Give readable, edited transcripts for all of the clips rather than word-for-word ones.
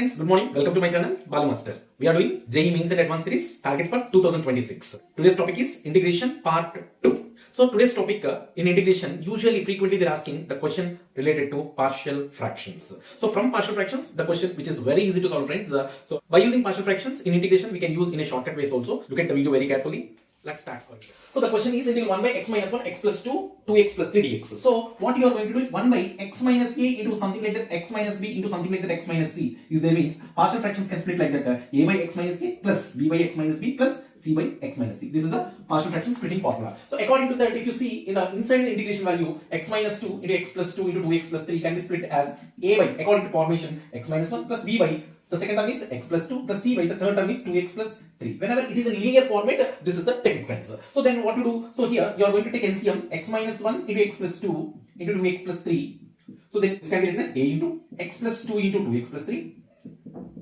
friends, good morning. Welcome to my channel, BALUMASTER. We are doing JEE Mains and Advanced Series, target for 2026. Today's topic is Integration Part 2. So today's topic in integration, usually frequently they're asking the question related to partial fractions. So from partial fractions, the question which is very easy to solve, friends. So by using partial fractions in integration, we can use in a shortcut ways also. Look at the video very carefully. Let's start for it. So the question is integral 1 by x minus 1, x plus 2, 2x plus 3 dx. So what you are going to do is 1 by x minus a into something like that, x minus b into something like that, x minus c is there, means partial fractions can split like that, a by x minus a plus b by x minus b plus c by x minus c. This is the partial fraction splitting formula. So according to that, if you see in the inside the integration value, x minus 2 into x plus 2 into 2x plus 3 can be split as a by, according to formation, x minus 1 plus b by, the second term is x plus 2 plus c by, the third term is 2x plus 3. Whenever it is in linear format, this is the technique, friends. So then what to do? So here you are going to take LCM x minus 1 into x plus 2 into 2x plus 3. So then this can be written as a into x plus 2 into 2x plus 3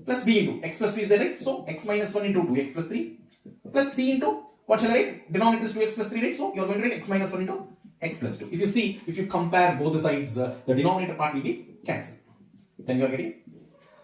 plus b into x plus 2 is there, right? So x minus 1 into 2x plus 3 plus c into, what shall I write? Denominator is 2x plus 3, right? So you are going to write x minus 1 into x plus 2. If you see, if you compare both the sides, the denominator part will be cancelled. Then you are getting.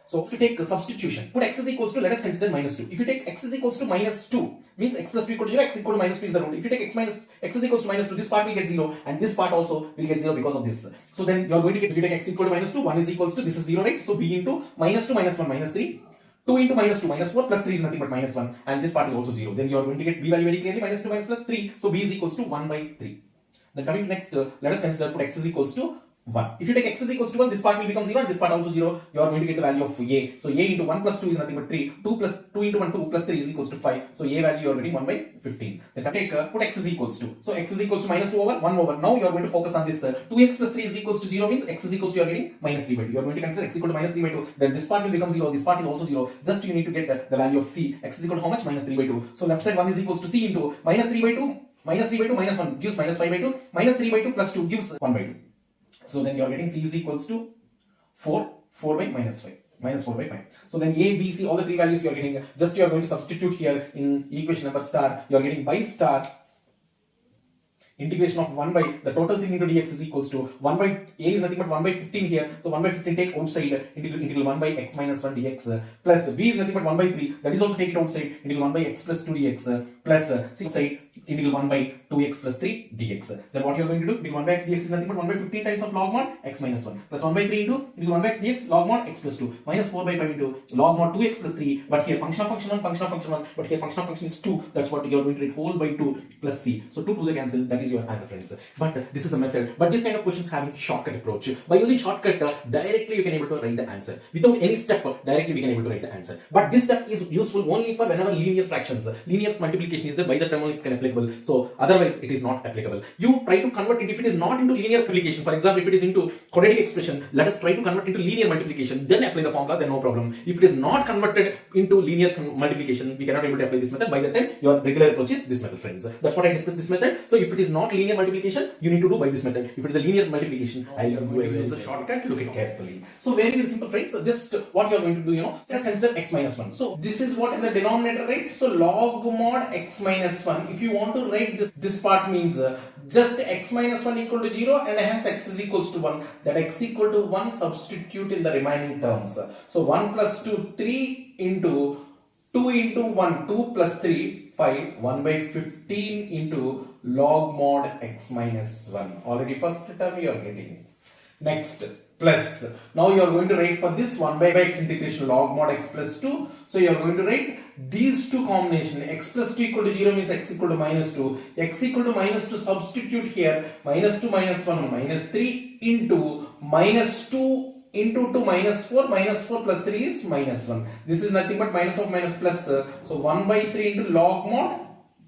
So if you take substitution, put x is equals to, let us consider minus 2. If you take x is equals to minus 2, means x plus 2 equal to 0, x equal to minus 2 is the root. If you take x is equals to minus 2, this part will get 0 and this part also will get 0 because of this. So then you are going to get, if you take x equal to minus 2, 1 is equals to, this is 0, right? So b into minus 2 minus 1 minus 3. 2 into minus 2 minus 4 plus 3 is nothing but minus 1, and this part is also 0. Then you are going to get b value very clearly, minus 2 minus plus 3. So b is equals to 1 by 3. Then coming to next, let us consider put x is equals to 1. If you take x is equals to 1, this part will become 0 and this part also 0. You are going to get the value of a. So a into 1 plus 2 is nothing but 3. 2 into 1, 2 plus 3 is equals to 5. So a value you are getting 1 by 15. Then take put x is equals to. So x is equals to minus 2 over 1 over. Now you are going to focus on this. 2x plus 3 is equals to 0 means x is equals to, you are getting minus 3 by 2. You are going to consider x equal to minus 3 by 2. Then this part will become 0. This part is also 0. Just you need to get the value of c. X is equal to how much? Minus 3 by 2. So left side 1 is equals to c into minus 3 by 2. Minus 3 by 2 minus 1 gives minus 5 by 2. Minus 3 by 2 plus 2 gives 1 by 2. So then you are getting c is equals to 4 by minus 5. Minus 4 by 5. So then a, b, c, all the three values you are getting. Just you are going to substitute here in equation number star. You are getting by star integration of 1 by the total thing into dx is equals to 1 by a is nothing but 1 by 15 here. So 1 by 15 take outside integral 1 by x minus 1 dx plus b is nothing but 1 by 3. That is also take it outside integral 1 by x plus 2 dx plus c outside integral 1 by 2x plus 3 dx. Then what you are going to do? Integral 1 by x dx is nothing but 1 by 15 times of log mod x minus 1 plus 1 by 3 into integral 1 by x dx log mod x plus 2 minus 4 by 5 into log mod 2x plus 3. But here function of function 1, function of function 1. But here function of function is 2. That's what you are going to write whole by 2 plus c. So 2 2's are cancelled. That is your answer, friends. But this is a method. But this kind of questions having shortcut approach. By using shortcut, directly you can able to write the answer. Without any step, directly we can able to write the answer. But this step is useful only for whenever linear fractions. Linear multiplication is there, by the term only it can applicable. So otherwise it is not applicable. You try to convert it if it is not into linear multiplication. For example, if it is into quadratic expression, let us try to convert into linear multiplication. Then apply the formula, then no problem. If it is not converted into linear multiplication, we cannot able to apply this method. By the time your regular approach is this method, friends. That's what I discussed this method. So if it is not linear multiplication, you need to do by this method. If it is a linear multiplication, I will use the shortcut. Look at carefully. So very simple, friends. So just what you are going to do, let's consider x minus 1. So this is what in the denominator, right? So log mod x minus 1. If you want to write this part means just x minus 1 equal to 0 and hence x is equals to 1. That x equal to 1 substitute in the remaining terms. So 1 plus 2 3 into 2 into 1 2 plus 3 5 1 by 15 into log mod x minus 1. Already first term you are getting. Next plus. Now you are going to write for this 1 by x integration log mod x plus 2. So you are going to write these two combination. X plus 2 equal to 0 means x equal to minus 2. X equal to minus 2 substitute here. Minus 2 minus 1 minus 3 into minus 2 into 2 minus 4 plus 3 is minus 1. This is nothing but minus of minus plus. So 1 by 3 into log mod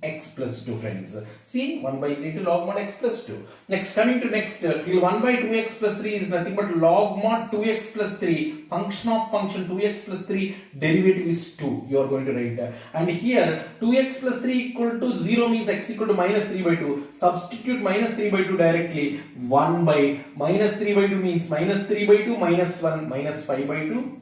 x plus 2, friends. See, 1 by 3 into log mod x plus 2. Next, coming to next, 1 by 2x plus 3 is nothing but log mod 2x plus 3. Function of function 2x plus 3, derivative is 2. You are going to write. And here, 2x plus 3 equal to 0 means x equal to minus 3 by 2. Substitute minus 3 by 2 directly. 1 by minus 3 by 2 means minus 3 by 2 minus 1 minus 5 by 2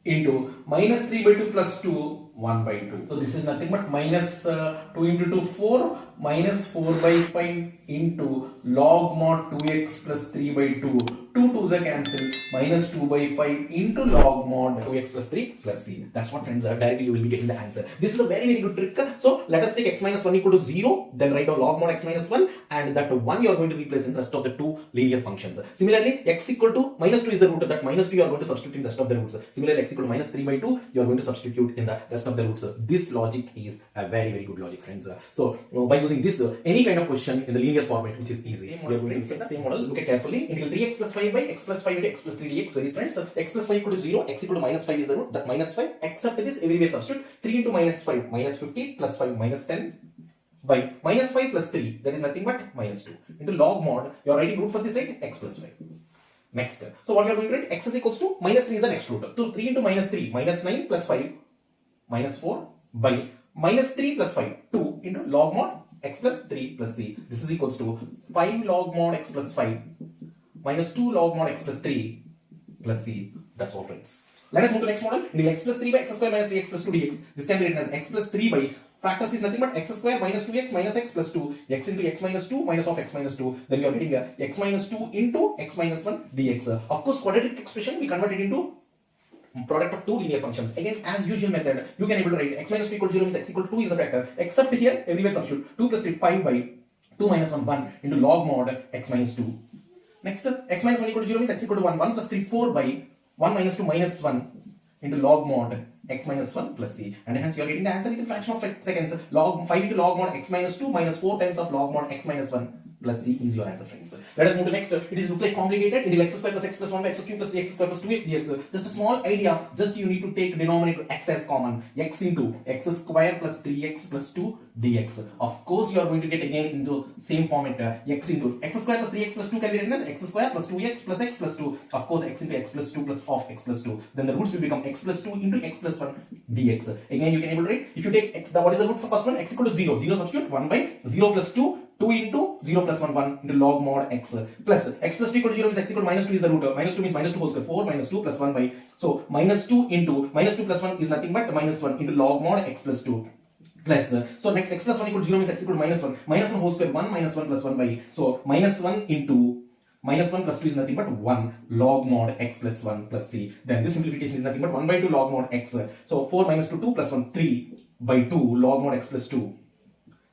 into minus 3 by 2 plus 2 1 by 2. So this is nothing but minus 2 into 2 4 minus 4 by 5 into log mod 2x plus 3 by 2. 2 2s are cancelled, minus 2 by 5 into log mod 2x plus 3 plus c. That's what friends are. Directly you will be getting the answer. This is a very very good trick. So let us take x minus 1 equal to 0, then write down log mod x minus 1, and that 1 you are going to replace in the rest of the two linear functions. Similarly, x equal to minus 2 is the root, that minus 2 you are going to substitute in the rest of the roots. Similarly, x equal to minus 3 by 2 you are going to substitute in the rest of the roots. This logic is a very very good logic, friends. So by using this, any kind of question in the linear format, which is easy, we are going to the same model. Look at carefully. Integral 3x plus 5 by x plus 5 into x plus 3 dx. Very friends, x plus 5 equal to 0, x equal to minus 5 is the root, that minus 5, except this everywhere substitute. 3 into minus 5, minus 50, plus 5, minus 10, by minus 5 plus 3, that is nothing but minus 2, into log mod, you are writing root for this side, x plus 5. Next, so what you are going to write, x is equals to, minus 3 is the next root. So 3 into minus 3, minus 9 plus 5, minus 4, by minus 3 plus 5, 2 into log mod x plus 3 plus c. This is equals to 5 log mod x plus 5 minus 2 log mod x plus 3 plus c. That's all, friends. Let us move to the next model. Integral x plus 3 by x square minus 3x plus 2 dx. This can be written as x plus 3 by, factors is nothing but x square minus 2x minus x plus 2, x into x minus 2 minus of x minus 2. Then you are getting x minus 2 into x minus 1 dx. Of course, quadratic expression we convert it into product of two linear functions. Again, as usual method, you can able to write x minus 2 equal to 0 means x equal to 2 is the factor, except here everywhere substitute 2 plus 3 5 by 2 minus 1 1 into log mod x minus 2. Next, x minus 1 equal to 0 means x equal to 1 1 plus 3 4 by 1 minus 2 minus 1 into log mod x minus 1 plus c, and hence you are getting the answer within fraction of seconds. Log 5 into log mod x minus 2 minus 4 times of log mod x minus 1 plus c is your answer, friends. Let us move to next. It is look like complicated. Integral x square plus x plus 1 by x cube plus 3x square plus 2x dx. Just a small idea. Just you need to take denominator x as common. X into x square plus 3x plus 2 dx. Of course, you are going to get again into same format. X into x square plus 3x plus 2 can be written as x square plus 2x plus x plus 2. Of course, x into x plus 2 plus of x plus 2. Then the roots will become x plus 2 into x plus 1 dx. Again, you can able to write. If you take x, what is the root for first one? X equal to 0. 0 substitute 1 by 0 plus 2. 2 into 0 plus 1 1 into log mod x plus x plus 2 equal to 0 means x equal to minus 2 is the root. Minus 2 means minus 2 whole square, 4 minus 2 plus 1 by, so minus 2 into minus 2 plus 1 is nothing but minus 1 into log mod x plus 2 plus, so next x plus 1 equal to 0 means x equal to minus 1, minus 1 whole square 1 minus 1 plus 1 by, so minus 1 into minus 1 plus 2 is nothing but 1 log mod x plus 1 plus c. Then this simplification is nothing but 1 by 2 log mod x, so 4 minus 2 2 plus 1 3 by 2 log mod x plus 2.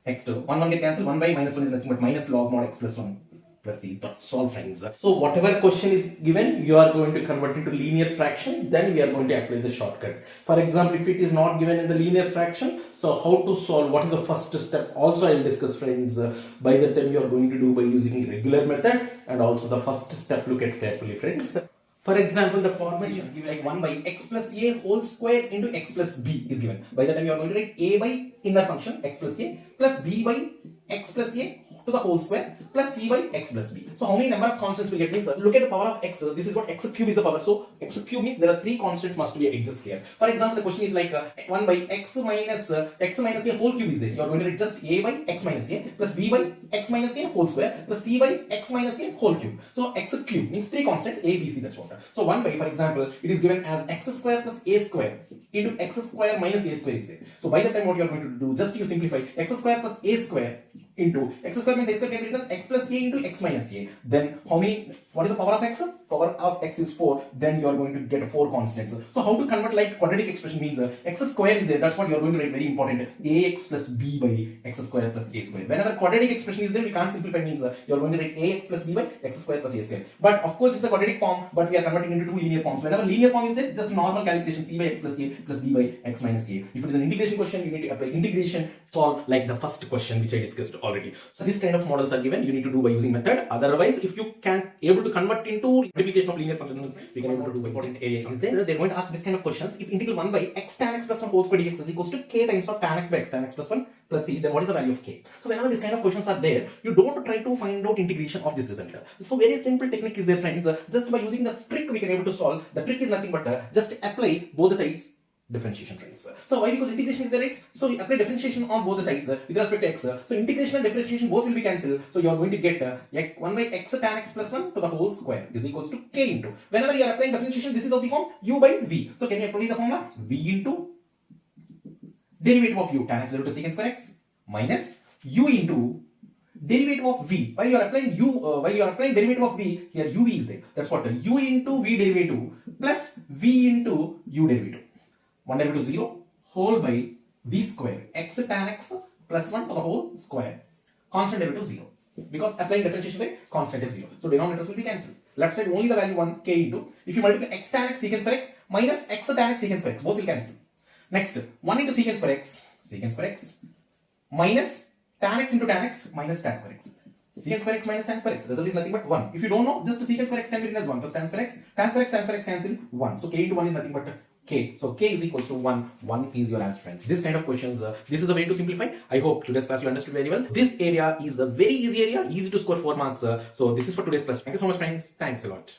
Next, 1 1 get cancelled, 1 by minus 1 is nothing but minus log mod x plus 1 plus c. That's all, friends. So whatever question is given, you are going to convert into linear fraction, then we are going to apply the shortcut. For example, if it is not given in the linear fraction, so how to solve, what is the first step, also I will discuss, friends. By the time you are going to do by using regular method, and also the first step, look at carefully, friends. For example, the formation is given like 1 by x plus a whole square into x plus b is given. By the time you are going to write a by inner function x plus a plus b by x plus a to the whole square plus c by x plus b. So how many number of constants will get means, look at the power of x. This is what x cube is the power. So x cube means there are 3 constants must be exist here. For example, the question is like 1 by x minus a whole cube is there. You are going to write just a by x minus a plus b by x minus a whole square plus c by x minus a whole cube. So x cube means 3 constants a, b, c, that's what. So 1 by, for example, it is given as x square plus a square into x square minus a square is there. So by the time what you are going to do, just you simplify x square plus a square into x square means a square can be written as x plus a into x minus a. Then how many, what is the power of x? Power of x is 4. Then you are going to get 4 constants. So how to convert like quadratic expression means x square is there. That's what you are going to write, very important. Ax plus b by x square plus a square. Whenever quadratic expression is there, we can't simplify means you are going to write ax plus b by x square plus a square. But of course it's a quadratic form, but we are converting into 2 linear forms. Whenever linear form is there, just normal calculation, c by x plus a plus b by x minus a. If it is an integration question, you need to apply integration, solve like the first question which I discussed already. So this kind of models are given, you need to do by using method. Otherwise, if you can able to convert into multiplication of linear functions, we can able to do by important area is there. They're going to ask this kind of questions. If integral 1 by x tan x plus 1 whole square dx is equals to k times of tan x by x tan x plus 1 plus c, then what is the value of k? So whenever this kind of questions are there, you don't try to find out integration of this result. So very simple technique is there, friends. Just by using the trick we can able to solve. The trick is nothing but just apply both the sides differentiation, friends. So why? Because integration is there, right? So you apply differentiation on both the sides with respect to x. So integration and differentiation both will be cancelled. So you are going to get 1 by x tan x plus 1 to the whole square is equals to k into. Whenever you are applying differentiation, this is of the form u by v. So can you apply the formula? V into derivative of u tan x derivative to secant square x minus u into derivative of v. While you are applying derivative of v, here uv is there. That's what u into v derivative plus v into u derivative. 1 derivative 0 whole by v square x tan x plus 1 to the whole square. Constant derivative 0. Because applying differentiation rate, constant is 0. So denominators will be cancelled. Left side only the value 1 k into. If you multiply x tan x secant square x minus x tan x secant square x, both will cancel. Next, 1 into secant square x minus tan x into tan x minus tan square x. Secant square x minus tan square x. Result is nothing but 1. If you don't know, just the secant square x can be written as 1 plus tan square x. Tan square x cancel 1. So k into 1 is nothing but k. So k is equals to 1. 1 is your answer, friends. This kind of questions, this is the way to simplify. I hope today's class you understood very well. This area is a very easy area, easy to score 4 marks. So this is for today's class. Thank you so much, friends. Thanks a lot.